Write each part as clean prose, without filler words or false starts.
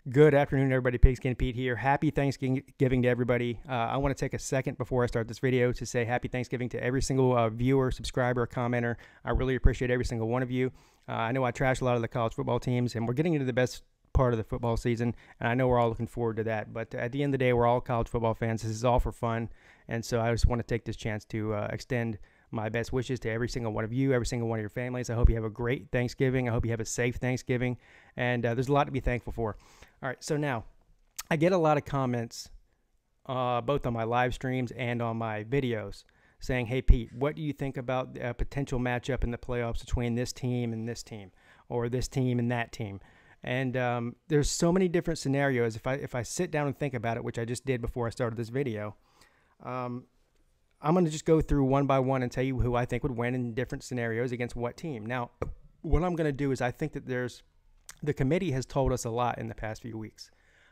Good afternoon, everybody. Pigskin Pete here. Happy Thanksgiving to everybody. I want to take a second before I start this video to say happy Thanksgiving to every single viewer, subscriber, commenter. I really appreciate every single one of you. I know I trash a lot of the college football teams, and we're getting into the best part of the football season, and I know we're all looking forward to that. But at the end of the day, we're all college football fans. This is all for fun, and so I just want to take this chance to extend my best wishes to every single one of you, every single one of your families. I hope you have a great Thanksgiving. I hope you have a safe Thanksgiving, and there's a lot to be thankful for. All right, so now I get a lot of comments both on my live streams and on my videos saying, hey, Pete, what do you think about a potential matchup in the playoffs between this team and this team, or this team and that team? And there's so many different scenarios. If I sit down and think about it, which I just did before I started this video, I'm going to just go through one by one and tell you who I think would win in different scenarios against what team. Now, what I'm going to do is I think that the committee has told us a lot in the past few weeks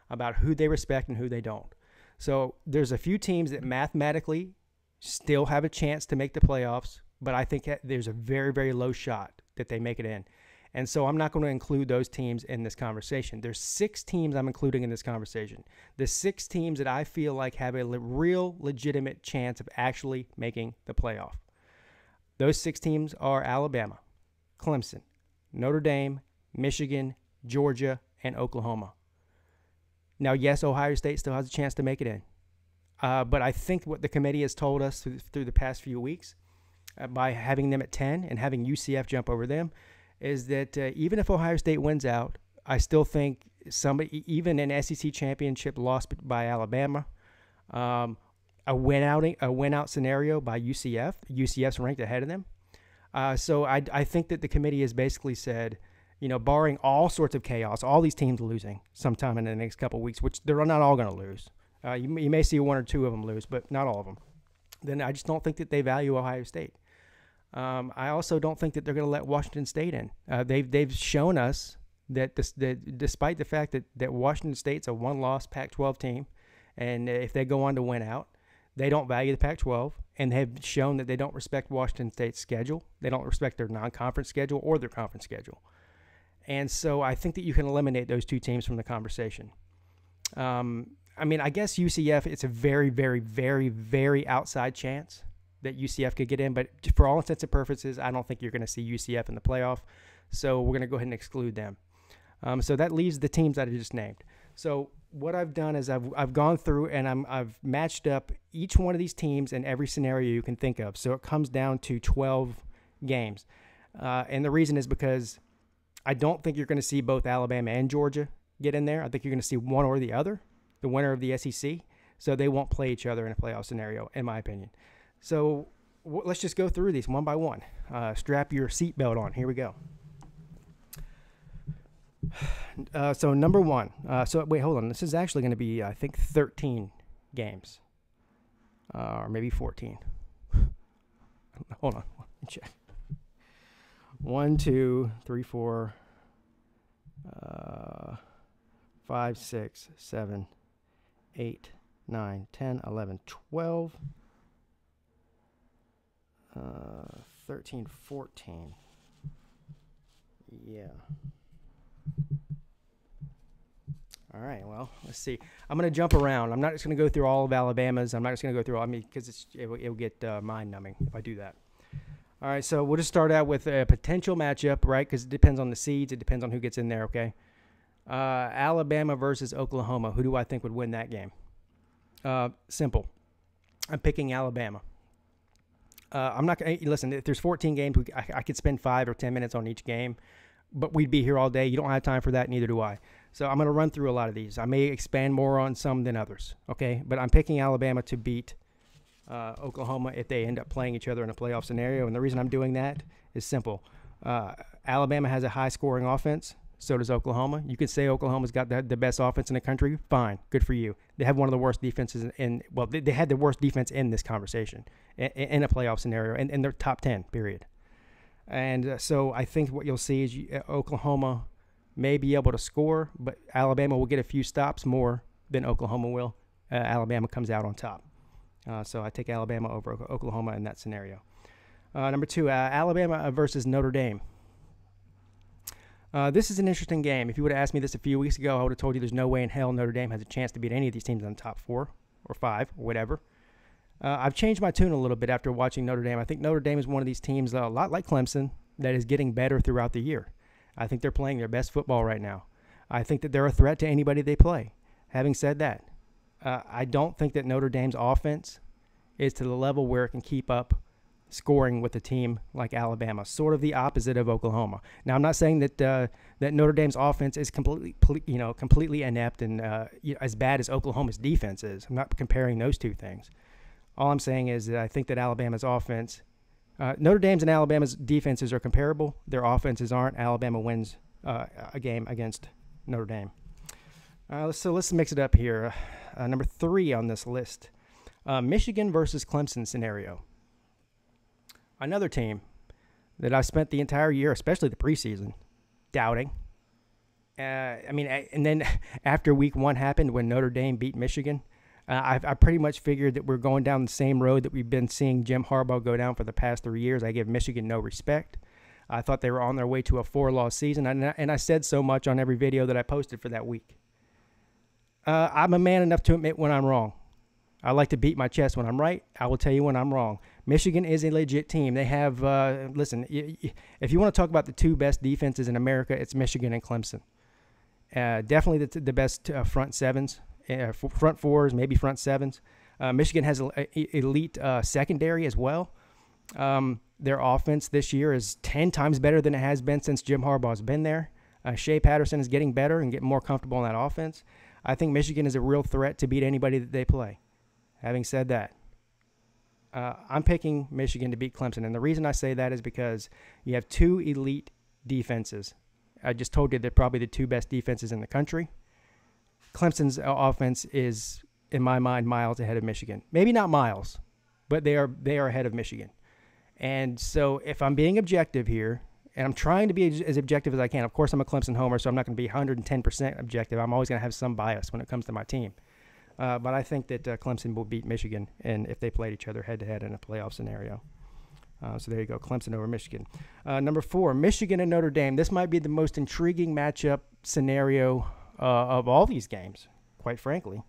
about who they respect and who they don't. So there's a few teams that mathematically still have a chance to make the playoffs, but I think there's a very, very low shot that they make it in. And so I'm not going to include those teams in this conversation. There's 6 teams I'm including in this conversation. The 6 teams that I feel like have a real legitimate chance of actually making the playoff. Those 6 teams are Alabama, Clemson, Notre Dame, Michigan, Georgia, and Oklahoma. Now, yes, Ohio State still has a chance to make it in. But I think what the committee has told us through the past few weeks, by having them at 10 and having UCF jump over them, is that even if Ohio State wins out, I still think somebody, even an SEC championship lost by Alabama, a win out scenario by UCF. UCF's ranked ahead of them. So I think that the committee has basically said, you know, barring all sorts of chaos, all these teams losing sometime in the next couple of weeks, which they're not all going to lose. You may see 1 or 2 of them lose, but not all of them. Then I just don't think that they value Ohio State. I also don't think that they're going to let Washington State in. They've shown us that despite the fact that Washington State's a one-loss Pac-12 team, and if they go on to win out, they don't value the Pac-12, and have shown that they don't respect Washington State's schedule. They don't respect their non-conference schedule or their conference schedule. And so I think that you can eliminate those 2 teams from the conversation. I mean, I guess UCF, it's a very, very, very, very outside chance that UCF could get in, but for all intents and purposes, I don't think you're going to see UCF in the playoff, so we're going to go ahead and exclude them. So that leaves the teams that I just named. So what I've done is I've gone through and I've matched up each one of these teams in every scenario you can think of. So it comes down to 12 games, and the reason is because I don't think you're going to see both Alabama and Georgia get in there. I think you're going to see one or the other, the winner of the SEC. So they won't play each other in a playoff scenario, in my opinion. So let's just go through these one by one. Strap your seatbelt on. Here we go. So number 1. So wait, hold on. This is actually going to be, I think, 13 games, or maybe 14. Hold on. Let me check. 1, 2, 3, 4, 5, 6, 7, 8, 9, 10, 11, 12. 13, 14. Yeah. All right, well, let's see. I'm going to jump around. I'm not just going to go through all of Alabama's. I'm not just going to go through all, because it'll get mind-numbing if I do that. All right, so we'll just start out with a potential matchup, right, because it depends on the seeds. It depends on who gets in there, okay? Alabama versus Oklahoma. Who do I think would win that game? Simple. I'm picking Alabama. I'm not going to listen. If there's 14 games, I could spend 5 or 10 minutes on each game, but we'd be here all day. You don't have time for that. Neither do I. So I'm going to run through a lot of these. I may expand more on some than others. Okay, but I'm picking Alabama to beat Oklahoma if they end up playing each other in a playoff scenario. And the reason I'm doing that is simple. Alabama has a high-scoring offense. So does Oklahoma. You could say Oklahoma's got the best offense in the country. Fine. Good for you. They have one of the worst defenses they had the worst defense in this conversation in a playoff scenario, and they're top 10, period. And so I think what you'll see is Oklahoma may be able to score, but Alabama will get a few stops more than Oklahoma will. Alabama comes out on top. So I take Alabama over Oklahoma in that scenario. Number 2, Alabama versus Notre Dame. This is an interesting game. If you would have asked me this a few weeks ago, I would have told you there's no way in hell Notre Dame has a chance to beat any of these teams in the top 4 or 5 or whatever. I've changed my tune a little bit after watching Notre Dame. I think Notre Dame is one of these teams, a lot like Clemson, that is getting better throughout the year. I think they're playing their best football right now. I think that they're a threat to anybody they play. Having said that, I don't think that Notre Dame's offense is to the level where it can keep up scoring with a team like Alabama, sort of the opposite of Oklahoma. Now, I'm not saying that that Notre Dame's offense is completely inept and as bad as Oklahoma's defense is. I'm not comparing those two things. All I'm saying is that I think that Alabama's offense, Notre Dame's and Alabama's defenses are comparable. Their offenses aren't. Alabama wins a game against Notre Dame. So let's mix it up here. Number 3 on this list, Michigan versus Clemson scenario. Another team that I spent the entire year, especially the preseason, doubting. And then after week 1 happened when Notre Dame beat Michigan, I pretty much figured that we're going down the same road that we've been seeing Jim Harbaugh go down for the past 3 years. I give Michigan no respect. I thought they were on their way to a 4-loss season, and I said so much on every video that I posted for that week. I'm a man enough to admit when I'm wrong. I like to beat my chest when I'm right. I will tell you when I'm wrong. Michigan is a legit team. They have, listen, if you want to talk about the 2 best defenses in America, it's Michigan and Clemson. Definitely the best front 7s, front 4s, maybe front 7s. Michigan has an elite secondary as well. Their offense this year is 10 times better than it has been since Jim Harbaugh's been there. Shea Patterson is getting better and getting more comfortable in that offense. I think Michigan is a real threat to beat anybody that they play. Having said that, I'm picking Michigan to beat Clemson. And the reason I say that is because you have 2 elite defenses. I just told you they're probably the 2 best defenses in the country. Clemson's offense is, in my mind, miles ahead of Michigan. Maybe not miles, but they are ahead of Michigan. And so if I'm being objective here, and I'm trying to be as objective as I can. Of course, I'm a Clemson homer, so I'm not going to be 110% objective. I'm always going to have some bias when it comes to my team. But I think that Clemson will beat Michigan, and if they played each other head-to-head in a playoff scenario. So there you go, Clemson over Michigan. Number 4, Michigan and Notre Dame. This might be the most intriguing matchup scenario of all these games, quite frankly.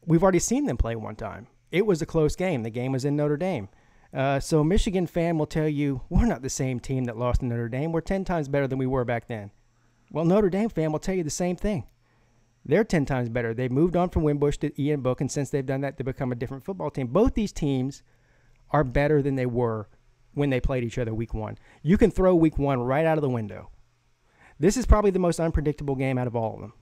We've already seen them play one time. It was a close game. The game was in Notre Dame. So a Michigan fan will tell you, we're not the same team that lost to Notre Dame. We're 10 times better than we were back then. Well, Notre Dame fan will tell you the same thing. They're 10 times better. They've moved on from Wimbush to Ian Book, and since they've done that, they've become a different football team. Both these teams are better than they were when they played each other week 1. You can throw week 1 right out of the window. This is probably the most unpredictable game out of all of them.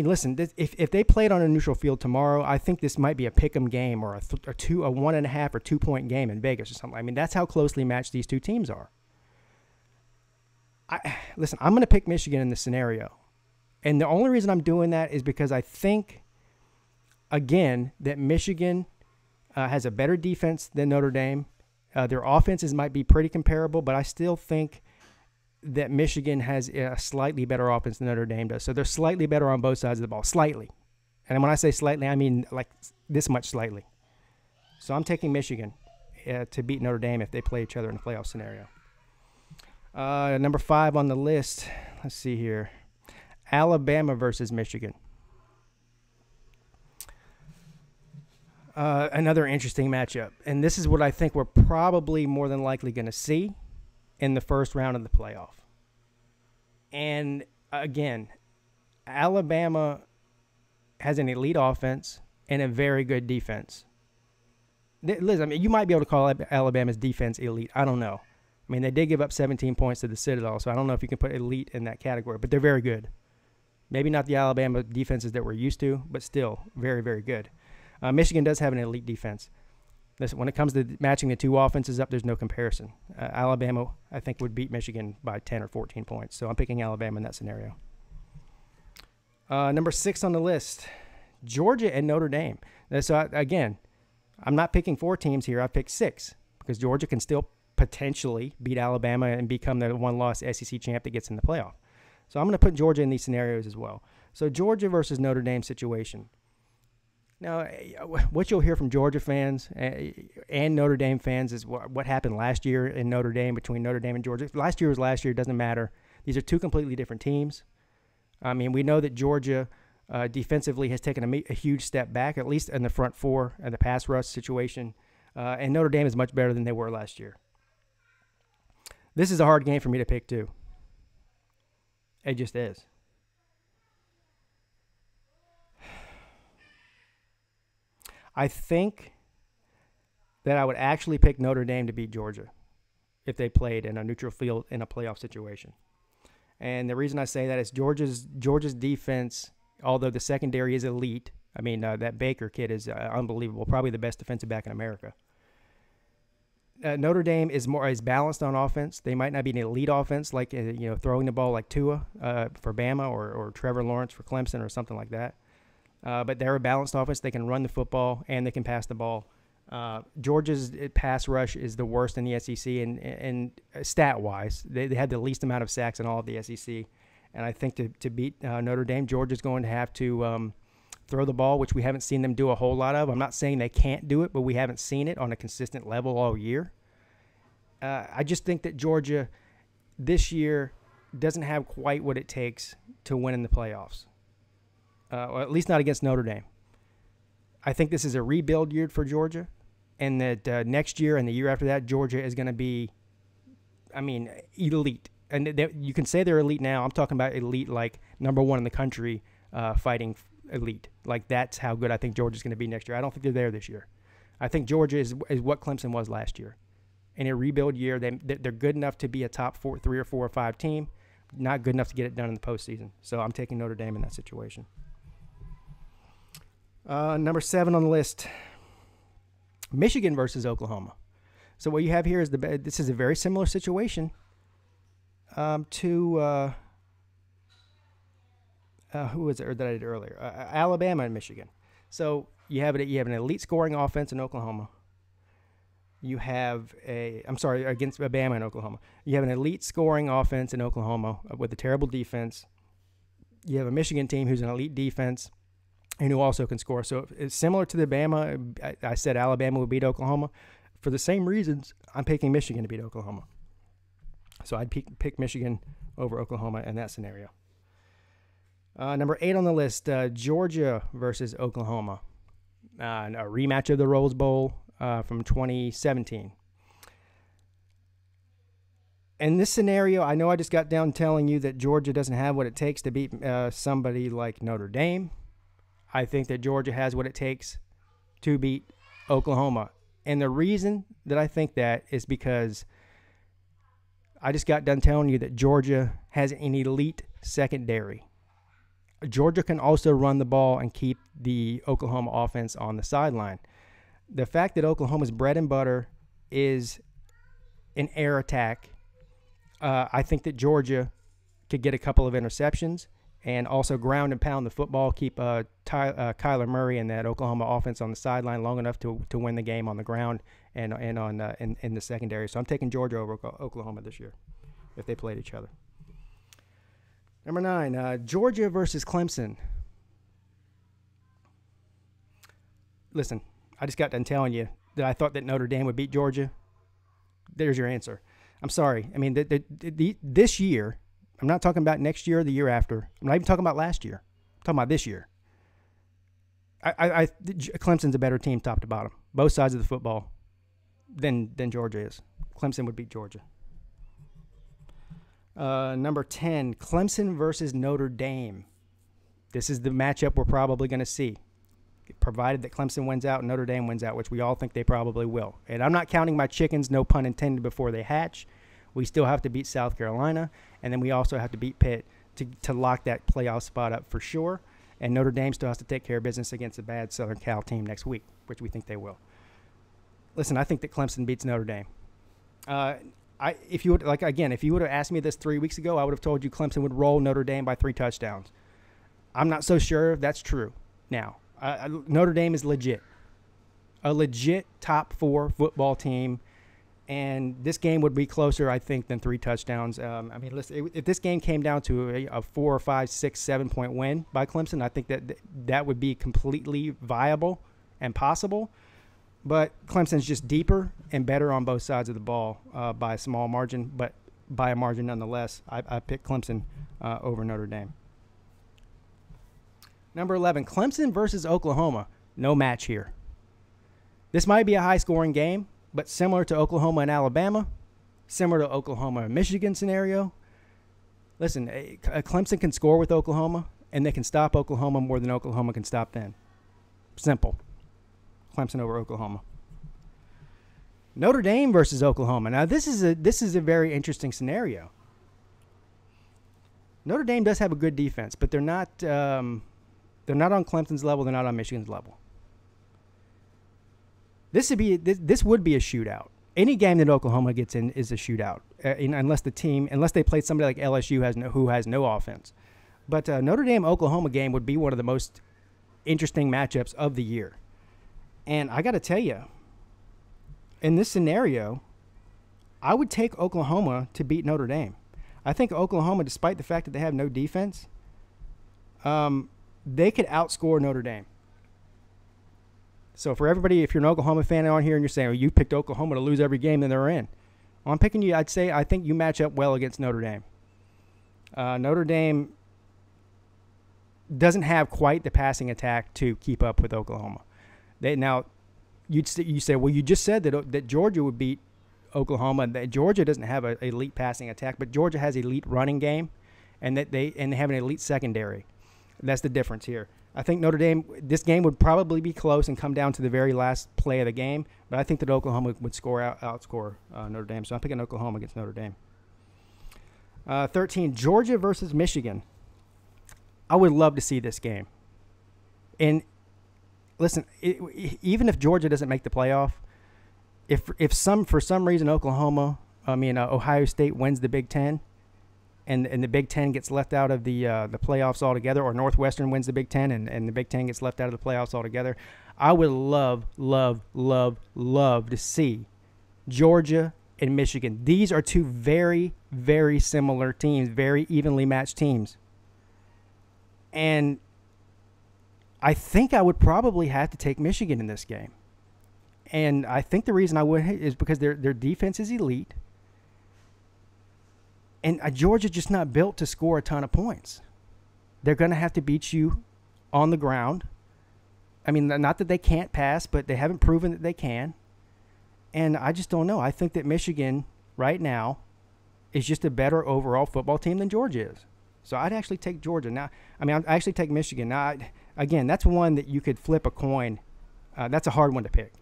Listen, if they played on a neutral field tomorrow, I think this might be a pick'em game or a 1.5 or 2-point game in Vegas or something. That's how closely matched these 2 teams are. Listen, I'm going to pick Michigan in this scenario. And the only reason I'm doing that is because I think, again, that Michigan has a better defense than Notre Dame. Their offenses might be pretty comparable, but I still think that Michigan has a slightly better offense than Notre Dame does. So they're slightly better on both sides of the ball, slightly. And when I say slightly, I mean like this much slightly. So I'm taking Michigan to beat Notre Dame if they play each other in a playoff scenario. Number 5 on the list, let's see here. Alabama versus Michigan. Another interesting matchup. And this is what I think we're probably more than likely going to see in the first round of the playoff. And again, Alabama has an elite offense and a very good defense. Listen, you might be able to call Alabama's defense elite. I don't know. They did give up 17 points to the Citadel, so I don't know if you can put elite in that category, but they're very good. Maybe not the Alabama defenses that we're used to, but still very, very good. Michigan does have an elite defense. Listen, when it comes to matching the 2 offenses up, there's no comparison. Alabama, I think, would beat Michigan by 10 or 14 points. So I'm picking Alabama in that scenario. Number 6 on the list, Georgia and Notre Dame. So, again, I'm not picking 4 teams here. I picked 6 because Georgia can still potentially beat Alabama and become the 1-loss SEC champ that gets in the playoff. So I'm going to put Georgia in these scenarios as well. So Georgia versus Notre Dame situation. Now, what you'll hear from Georgia fans and Notre Dame fans is what happened last year in Notre Dame, between Notre Dame and Georgia. Last year was last year. It doesn't matter. These are two completely different teams. I mean, we know that Georgia defensively has taken a huge step back, at least in the front four and the pass rush situation. And Notre Dame is much better than they were last year. This is a hard game for me to pick, too. It just is. I think that I would actually pick Notre Dame to beat Georgia if they played in a neutral field in a playoff situation. And the reason I say that is Georgia's defense, although the secondary is elite, I mean, that Baker kid is unbelievable, probably the best defensive back in America. Notre Dame is balanced on offense. They might not be an elite offense, like throwing the ball like Tua for Bama or Trevor Lawrence for Clemson or something like that. But they're a balanced offense. They can run the football and they can pass the ball. Georgia's pass rush is the worst in the SEC, and stat-wise, they had the least amount of sacks in all of the SEC. And I think to beat Notre Dame, Georgia's going to have to throw the ball, which we haven't seen them do a whole lot of. I'm not saying they can't do it, but we haven't seen it on a consistent level all year. I just think that Georgia this year doesn't have quite what it takes to win in the playoffs. Or at least not against Notre Dame. I think this is a rebuild year for Georgia, and that next year and the year after that, Georgia is going to be, elite. And you can say they're elite now. I'm talking about elite, like number one in the country, fighting elite. Like, that's how good I think Georgia's going to be next year. I don't think they're there this year. I think Georgia is what Clemson was last year. In a rebuild year, they're good enough to be a top 3 or 4 or 5 team, not good enough to get it done in the postseason. So I'm taking Notre Dame in that situation. Number 7 on the list, Michigan versus Oklahoma. So what you have here is this is a very similar situation to who was it that I did earlier? Alabama and Michigan. So you have an elite scoring offense in Oklahoma. You have against Alabama and Oklahoma. You have an elite scoring offense in Oklahoma with a terrible defense. You have a Michigan team who's an elite defense and who also can score. So it's similar to the Bama. I said Alabama would beat Oklahoma. For the same reasons, I'm picking Michigan to beat Oklahoma. So I'd pick Michigan over Oklahoma in that scenario. Number 8 on the list, Georgia versus Oklahoma. A rematch of the Rose Bowl from 2017. In this scenario, I know I just got down telling you that Georgia doesn't have what it takes to beat somebody like Notre Dame. I think that Georgia has what it takes to beat Oklahoma. And the reason that I think that is because I just got done telling you that Georgia has an elite secondary. Georgia can also run the ball and keep the Oklahoma offense on the sideline. The fact that Oklahoma's bread and butter is an air attack, I think that Georgia could get a couple of interceptions and also ground and pound the football, keep Kyler Murray and that Oklahoma offense on the sideline long enough to win the game on the ground and in the secondary. So I'm taking Georgia over Oklahoma this year if they played each other. Number 9, Georgia versus Clemson. Listen, I just got done telling you that I thought that Notre Dame would beat Georgia. There's your answer. I'm sorry. I mean, this year, I'm not talking about next year or the year after. I'm not even talking about last year. I'm talking about this year. Clemson's a better team top to bottom, both sides of the football, than Georgia is. Clemson would beat Georgia. Number 10, Clemson versus Notre Dame. This is the matchup we're probably going to see, provided that Clemson wins out and Notre Dame wins out, which we all think they probably will. And I'm not counting my chickens, no pun intended, before they hatch. We still have to beat South Carolina, and then we also have to beat Pitt to lock that playoff spot up for sure. And Notre Dame still has to take care of business against a bad Southern Cal team next week, which we think they will. Listen, I think that Clemson beats Notre Dame. If you would have asked me this 3 weeks ago, I would have told you Clemson would roll Notre Dame by 3 touchdowns. I'm not so sure if that's true now. Notre Dame is legit. A legit top 4 football team. And this game would be closer, I think, than 3 touchdowns. I mean, listen, if this game came down to a 4 or 5, 6, 7-point win by Clemson, I think that would be completely viable and possible. But Clemson's just deeper and better on both sides of the ball by a small margin, but by a margin nonetheless. I picked Clemson over Notre Dame. Number 11, Clemson versus Oklahoma. No match here. This might be a high-scoring game, but similar to Oklahoma and Alabama, similar to Oklahoma and Michigan scenario. Listen, Clemson can score with Oklahoma, and they can stop Oklahoma more than Oklahoma can stop them. Simple. Clemson over Oklahoma. Notre Dame versus Oklahoma. Now, this is a very interesting scenario. Notre Dame does have a good defense, but they're not on Clemson's level. They're not on Michigan's level. This would be a shootout. Any game that Oklahoma gets in is a shootout, unless they played somebody like LSU who has no offense. But Notre Dame Oklahoma game would be one of the most interesting matchups of the year. And I got to tell you, in this scenario, I would take Oklahoma to beat Notre Dame. I think Oklahoma, despite the fact that they have no defense, they could outscore Notre Dame. So for everybody, if you're an Oklahoma fan on here and you're saying, oh, you picked Oklahoma to lose every game that they're in, well, I'm picking you. I think you match up well against Notre Dame. Notre Dame doesn't have quite the passing attack to keep up with Oklahoma. You say, well, you just said that Georgia would beat Oklahoma. That Georgia doesn't have an elite passing attack, but Georgia has elite running game, and they have an elite secondary. That's the difference here. I think Notre Dame, this game would probably be close and come down to the very last play of the game, but I think that Oklahoma would outscore Notre Dame. So I'm picking Oklahoma against Notre Dame. 13, Georgia versus Michigan. I would love to see this game. And listen, even if Georgia doesn't make the playoff, if for some reason Ohio State wins the Big Ten, and the Big Ten gets left out of the playoffs altogether, or Northwestern wins the Big Ten and the Big Ten gets left out of the playoffs altogether, I would love to see Georgia and Michigan. These are two very, very similar teams, very evenly matched teams. And I think I would probably have to take Michigan in this game. And I think the reason I would is because their defense is elite. And Georgia's just not built to score a ton of points. They're going to have to beat you on the ground. I mean, not that they can't pass, but they haven't proven that they can. And I just don't know. I think that Michigan right now is just a better overall football team than Georgia is. So I'd actually take Georgia. Now, I'd actually take Michigan. Now, again, that's one that you could flip a coin. That's a hard one to pick.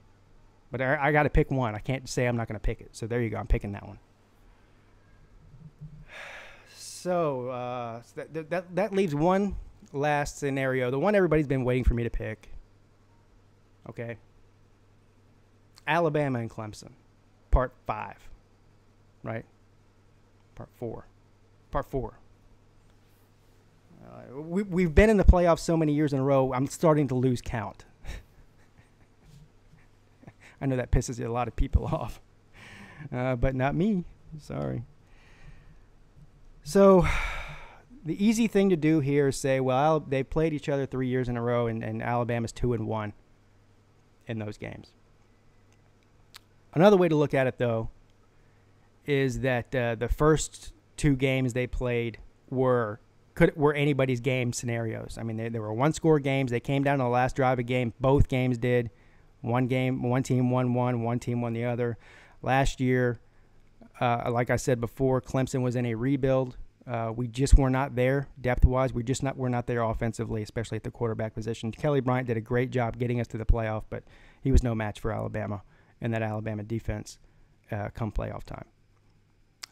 But I got to pick one. I can't say I'm not going to pick it. So there you go. I'm picking that one. So that leaves one last scenario, the one everybody's been waiting for me to pick. Okay. Alabama and Clemson, part 5, right? Part 4. We've been in the playoffs so many years in a row, I'm starting to lose count. I know that pisses a lot of people off, but not me. Sorry. So the easy thing to do here is say, well, they played each other 3 years in a row, and Alabama's 2-1 in those games. Another way to look at it, though, is that the first 2 games they played were anybody's game scenarios. I mean, they were one-score games. They came down to the last drive of a game. Both games did. One team won one team won the other. Last year, like I said before, Clemson was in a rebuild. We just were not there depth-wise. We're not there offensively, especially at the quarterback position. Kelly Bryant did a great job getting us to the playoff, but he was no match for Alabama and that Alabama defense come playoff time.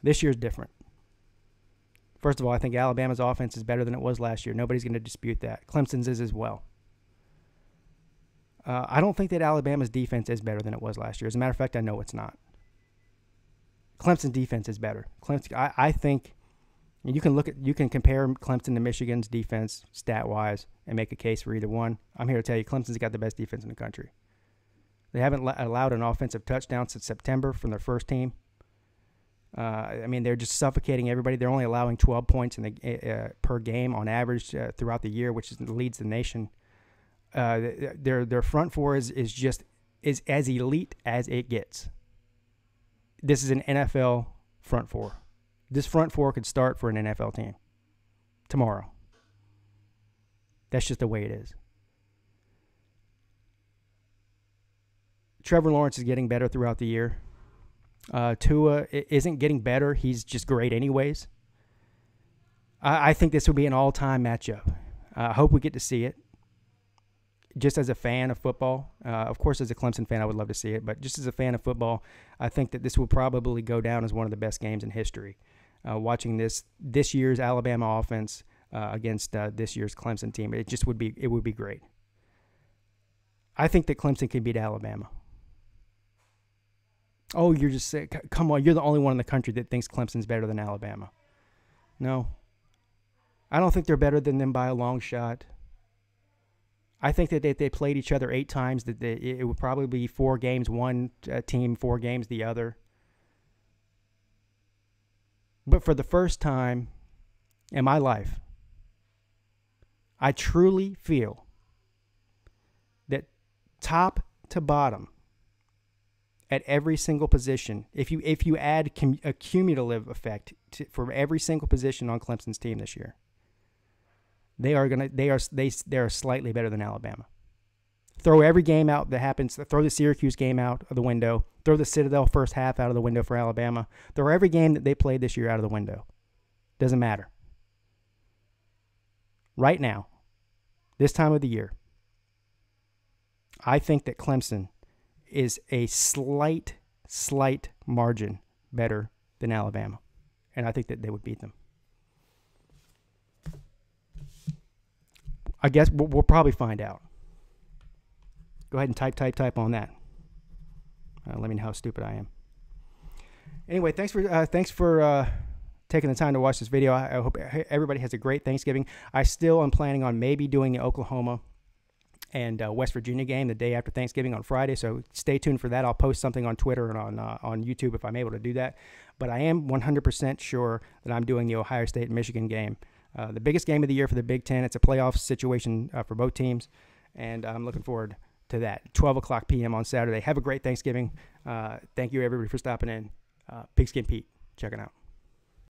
This year's different. First of all, I think Alabama's offense is better than it was last year. Nobody's going to dispute that. Clemson's is as well. I don't think that Alabama's defense is better than it was last year. As a matter of fact, I know it's not. Clemson's defense is better. I think you can compare Clemson to Michigan's defense stat-wise and make a case for either one. I'm here to tell you Clemson's got the best defense in the country. They haven't allowed an offensive touchdown since September from their first team. I mean, they're just suffocating everybody. They're only allowing 12 points per game on average throughout the year, which leads the nation. Their front four is as elite as it gets. This is an NFL front four. This front four could start for an NFL team tomorrow. That's just the way it is. Trevor Lawrence is getting better throughout the year. Tua isn't getting better. He's just great anyways. I think this will be an all-time matchup. I hope we get to see it. Just as a fan of football, of course, as a Clemson fan, I would love to see it. But just as a fan of football, I think that this will probably go down as one of the best games in history. Watching this year's Alabama offense against this year's Clemson team, it would be great. I think that Clemson can beat Alabama. Oh, you're just saying, come on, you're the only one in the country that thinks Clemson's better than Alabama. No. I don't think they're better than them by a long shot. I think that if they played each other 8 times, that it would probably be 4 games one team, 4 games the other. But for the first time in my life, I truly feel that top to bottom, at every single position, if you add a cumulative effect for every single position on Clemson's team this year, they are slightly better than Alabama. Throw every game out that happens. Throw the Syracuse game out of the window. Throw the Citadel first half out of the window for Alabama. Throw every game that they played this year out of the window. Doesn't matter. Right now, this time of the year, I think that Clemson is a slight margin better than Alabama. And I think that they would beat them. I guess we'll probably find out. Go ahead and type on that. Let me know how stupid I am. Anyway, thanks for taking the time to watch this video. I hope everybody has a great Thanksgiving. I still am planning on maybe doing the Oklahoma and West Virginia game the day after Thanksgiving on Friday, so stay tuned for that. I'll post something on Twitter and on YouTube if I'm able to do that. But I am 100% sure that I'm doing the Ohio State-Michigan game, the biggest game of the year for the Big Ten. It's a playoff situation for both teams, and I'm looking forward to that. 12 o'clock p.m. on Saturday. Have a great Thanksgiving. Thank you, everybody, for stopping in. Pigskin Pete, checking out.